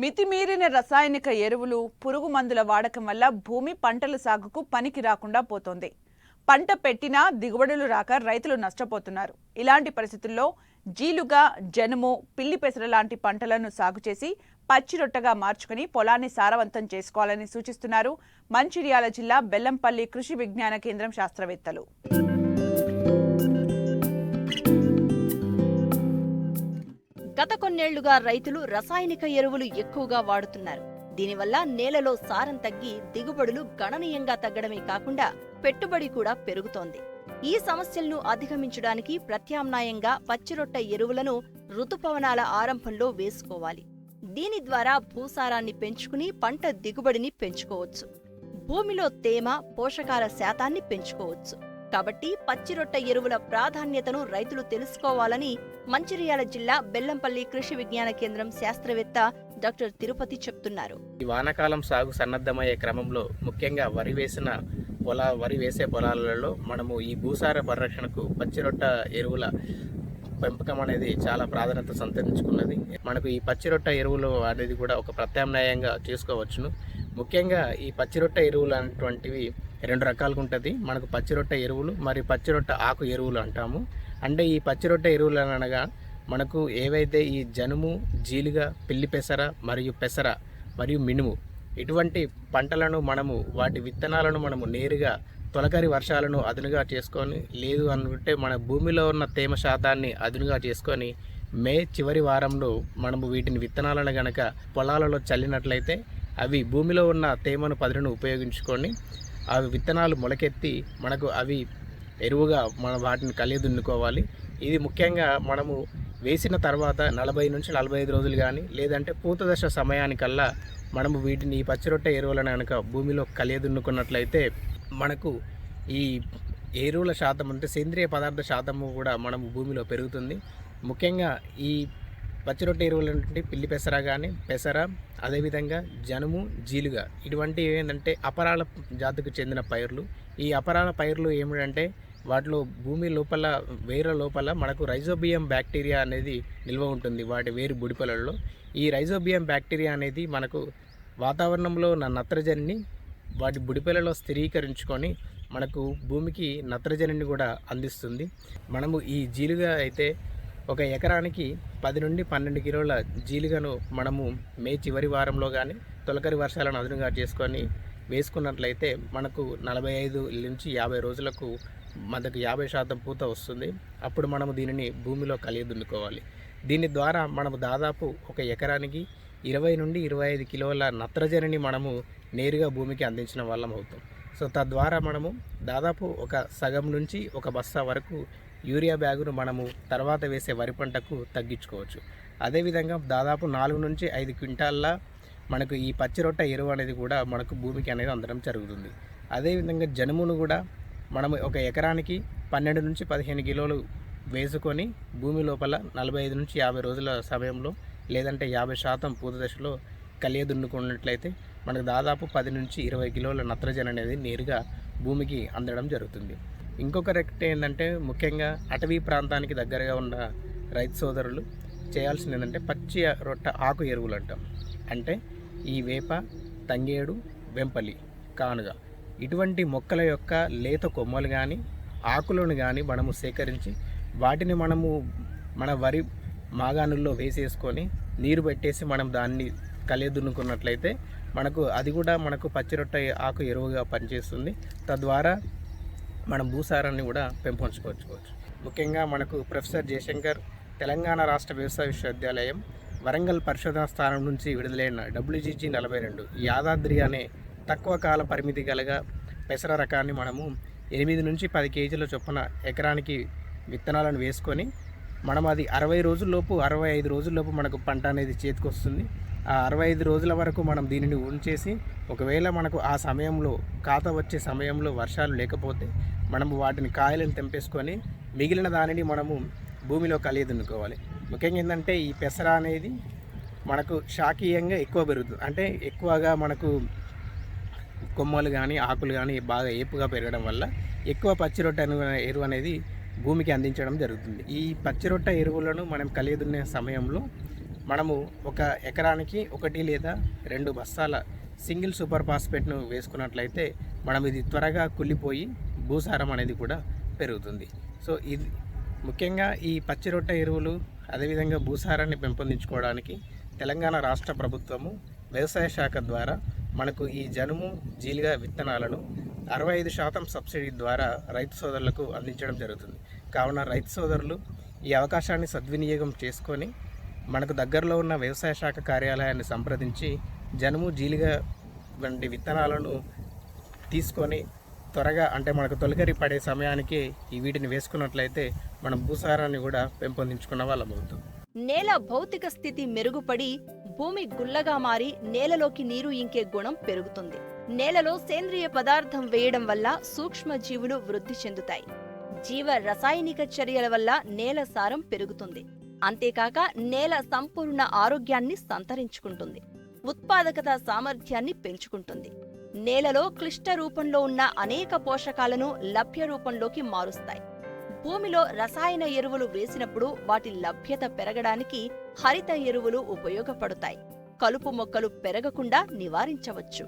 మితిమీరిన రసాయనిక ఎరువులు, పురుగు మందుల వాడకం వల్ల భూమి పంటల సాగుకు పనికి రాకుండా పోతోంది. పంట పెట్టినా దిగుబడులు రాక రైతులు నష్టపోతున్నారు. ఇలాంటి పరిస్థితుల్లో జీలుగా, జనుము, పిల్లి పెసర లాంటి పంటలను సాగు చేసి పచ్చిరొట్టగా మార్చుకుని పొలాన్ని సారవంతం చేసుకోవాలని సూచిస్తున్నారు మంచిర్యాల జిల్లా బెల్లంపల్లి కృషి విజ్ఞాన కేంద్రం శాస్త్రవేత్తలు. గత కొన్నేళ్లుగా రైతులు రసాయనిక ఎరువులు ఎక్కువగా వాడుతున్నారు. దీనివల్ల నేలలో సారం తగ్గి దిగుబడులు గణనీయంగా తగ్గడమే కాకుండా పెట్టుబడి కూడా పెరుగుతోంది. ఈ సమస్యలను అధిగమించడానికి ప్రత్యామ్నాయంగా పచ్చిరొట్ట ఎరువులను ఋతుపవనాల ఆరంభంలో వేసుకోవాలి. దీని ద్వారా భూసారాన్ని పెంచుకుని పంట దిగుబడిని పెంచుకోవచ్చు. భూమిలో తేమ, పోషకాల శాతాన్ని పెంచుకోవచ్చు. కాబట్టి పచ్చిరొట్ట ఎరువుల ప్రాధాన్యతను రైతులు తెలుసుకోవాలని మంచిర్యాల జిల్లా బెల్లంపల్లి కృషి విజ్ఞాన కేంద్రం శాస్త్రవేత్త డాక్టర్ తిరుపతి చెప్తున్నారు. ఈ వానాకాలం సాగు సన్నద్ధమయ్యే క్రమంలో ముఖ్యంగా వరి వేసే పొలాలలో మనము ఈ భూసార పరిరక్షణకు పచ్చిరొట్ట ఎరువుల పెంపకం అనేది చాలా ప్రాధాన్యత సంతరించుకున్నది. మనకు ఈ పచ్చిరొట్ట ఎరువులు అనేది కూడా ఒక ప్రత్యామ్నాయంగా చేసుకోవచ్చును. ముఖ్యంగా ఈ పచ్చిరొట్ట ఎరువులు అనేటువంటివి రెండు రకాలుగా ఉంటుంది. మనకు పచ్చిరొట్ట ఎరువులు మరియు పచ్చిరొట్ట ఆకు ఎరువులు అంటాము. అంటే ఈ పచ్చిరొట్ట ఎరువులు అనగా మనకు ఏవైతే ఈ జనుము, జీలుగా, పిల్లి పెసర మరియు మినుము ఇటువంటి పంటలను మనము వాటి విత్తనాలను మనము నేరుగా తొలకరి వర్షాలను అదునుగా చేసుకొని, లేదు అనుకుంటే మన భూమిలో ఉన్న తేమ శాతాన్ని అదునుగా చేసుకొని మే చివరి వారంలో మనము వీటిని విత్తనాలను గనక పొలాలలో చల్లినట్లయితే అవి భూమిలో ఉన్న తేమను పదును ఉపయోగించుకొని అవి విత్తనాలు మొలకెత్తి మనకు అవి ఎరువుగా వాటిని కలియదున్నుకోవాలి. ఇది ముఖ్యంగా మనము వేసిన తర్వాత 40 నుంచి 45 రోజులు కానీ లేదంటే పూత దశ సమయానికల్లా మనము వీటిని ఈ పచ్చిరొట్ట ఎరువులను కనుక భూమిలో కలియదున్నుకున్నట్లయితే మనకు ఈ ఎరువుల శాతం అంటే సేంద్రియ పదార్థ శాతము కూడా మనము భూమిలో పెరుగుతుంది. ముఖ్యంగా ఈ పచ్చిరొట్ట ఎరువులు అంటే పిల్లి పెసర అదేవిధంగా జనుము, జీలుగా ఇటువంటివి ఏంటంటే అపరాల జాతికి చెందిన పైర్లు. ఈ అపరాల పైర్లు ఏమిటంటే వాటిలో భూమి లోపల వేర్ల లోపల మనకు రైజోబియం బ్యాక్టీరియా అనేది నిల్వ ఉంటుంది వాటి వేరు బుడిపలలో. ఈ రైజోబియం బ్యాక్టీరియా అనేది మనకు వాతావరణంలో ఉన్న నత్రజనిని వాటి బుడిపలలో స్థిరీకరించుకొని మనకు భూమికి నత్రజనిని కూడా అందిస్తుంది. మనము ఈ జీలుగా అయితే ఒక ఎకరానికి 10 నుండి 12 కిలోల జీలుగను మనము మే చివరి వారంలో కానీ తొలకరి వర్షాలను అదునుగా చేసుకొని వేసుకున్నట్లయితే మనకు 45 నుంచి 50 రోజులకు మనకు 50% పూత వస్తుంది. అప్పుడు మనము దీనిని భూమిలో కలియదున్నుకోవాలి. దీని ద్వారా మనము దాదాపు ఒక ఎకరానికి 20 నుండి 25 కిలోల నత్రజనిని మనము నేరుగా భూమికి అందించిన వాళ్ళం అవుతాం. సో తద్వారా మనము దాదాపు ఒక సగం నుంచి ఒక బస్తా వరకు యూరియా బ్యాగును మనము తర్వాత వేసే వరి పంటకు తగ్గించుకోవచ్చు. అదేవిధంగా దాదాపు 4 నుంచి 5 క్వింటాల్ల మనకు ఈ పచ్చిరొట్ట ఎరువు అనేది కూడా మనకు భూమికి అనేది అందడం జరుగుతుంది. అదేవిధంగా జనుమును కూడా మనము ఒక ఎకరానికి 12 నుంచి 15 కిలోలు వేసుకొని భూమి లోపల 45 నుంచి 50 రోజుల సమయంలో లేదంటే 50% పూత దశలో కలియదున్నుకున్నట్లయితే మనకు దాదాపు 10 నుంచి 20 కిలోల నత్రజని అనేది నేరుగా భూమికి అందడం జరుగుతుంది. ఇంకొక రెక్ట్ ఏంటంటే ముఖ్యంగా అటవీ ప్రాంతానికి దగ్గరగా ఉన్న రైతు సోదరులు చేయాల్సింది ఏంటంటే పచ్చి రొట్ట ఆకు ఎరువులు అంటాం. అంటే ఈ వేప, తంగేడు, వెంపలి, కానుగ ఇటువంటి మొక్కల యొక్క లేత కొమ్మలు కానీ ఆకులను కానీ మనము సేకరించి వాటిని మనము మన వరి మాగాణుల్లో వేసేసుకొని నీరు పెట్టేసి మనం దాన్ని కలియదున్నుకున్నట్లయితే మనకు అది కూడా మనకు పచ్చిరొట్ట ఆకు ఎరువుగా పనిచేస్తుంది. తద్వారా మనం భూసారాన్ని కూడా పెంపొంచుకోవచ్చు. ముఖ్యంగా మనకు ప్రొఫెసర్ జయశంకర్ తెలంగాణ రాష్ట్ర వ్యవసాయ విశ్వవిద్యాలయం వరంగల్ పరిశోధనా స్థానం నుంచి విడుదలైన WGG-42 యాదాద్రి అనే తక్కువ కాల పరిమితి గలగ పెసర రకాన్ని మనము 8 నుంచి 10 కేజీల చొప్పున ఎకరానికి విత్తనాలను వేసుకొని మనం అది 60 రోజుల్లోపు 65 రోజుల్లోపు మనకు పంట అనేది చేతికి వస్తుంది. ఆ 65 రోజుల వరకు మనం దీనిని ఉంచేసి ఒకవేళ మనకు ఆ సమయంలో కాత వచ్చే సమయంలో వర్షాలు లేకపోతే మనము వాటిని కాయలను తెంపేసుకొని మిగిలిన దానిని మనము భూమిలో కలియదున్నుకోవాలి. ముఖ్యంగా ఏంటంటే ఈ పెసర అనేది మనకు శాఖీయంగా ఎక్కువ పెరుగుతుంది. అంటే ఎక్కువగా మనకు కొమ్మలు కానీ ఆకులు కానీ బాగా ఏపుగా పెరగడం వల్ల ఎక్కువ పచ్చిరొట్ట ఎరువు అనేది భూమికి అందించడం జరుగుతుంది. ఈ పచ్చిరొట్ట ఎరువులను మనం కలియదున్నే సమయంలో మనము ఒక ఎకరానికి 1 లేదా 2 బస్తాల సింగిల్ సూపర్ ఫాస్ఫేట్ను వేసుకున్నట్లయితే మనం ఇది త్వరగా కుళ్ళిపోయి భూసారం అనేది కూడా పెరుగుతుంది. సో ఇది ముఖ్యంగా ఈ పచ్చి రొట్టె ఎరువులు అదేవిధంగా భూసారాన్ని పెంపొందించుకోవడానికి తెలంగాణ రాష్ట్ర ప్రభుత్వము వ్యవసాయ శాఖ ద్వారా మనకు ఈ జనుము జీలుగా విత్తనాలను 65% సబ్సిడీ ద్వారా రైతు సోదరులకు అందించడం జరుగుతుంది. కావున రైతు సోదరులు ఈ అవకాశాన్ని సద్వినియోగం చేసుకొని మనకు దగ్గరలో ఉన్న వ్యవసాయ శాఖ కార్యాలయాన్ని సంప్రదించి జనుము జీలుగా వంటి విత్తనాలను తీసుకొని త్వరగా అంటే మనకు తొలకరి పడే సమయానికి ఈ వీటిని వేసుకున్నట్లయితే మనం భూసారాన్ని కూడా పెంపొందించుకున్న వాళ్ళం అవుతాం. నేల భౌతిక స్థితి మెరుగుపడి భూమి గుల్లగా మారి నేలలోకి నీరు ఇంకే గుణం పెరుగుతుంది. నేలలో సేంద్రియ పదార్థం వేయడం వల్ల సూక్ష్మ జీవులు వృద్ధి చెందుతాయి. జీవ రసాయనిక చర్యల వల్ల నేల సారం పెరుగుతుంది. అంతేకాక నేల సంపూర్ణ ఆరోగ్యాన్ని సంతరించుకుంటుంది. ఉత్పాదకత సామర్థ్యాన్ని పెంచుకుంటుంది. నేలలో క్లిష్ట రూపంలో ఉన్న అనేక పోషకాలను లభ్య రూపంలోకి మారుస్తాయి. భూమిలో రసాయన ఎరువులు వేసినప్పుడు వాటి లభ్యత పెరగడానికి హరిత ఎరువులు ఉపయోగపడతాయి. కలుపు మొక్కలు పెరగకుండా నివారించవచ్చు.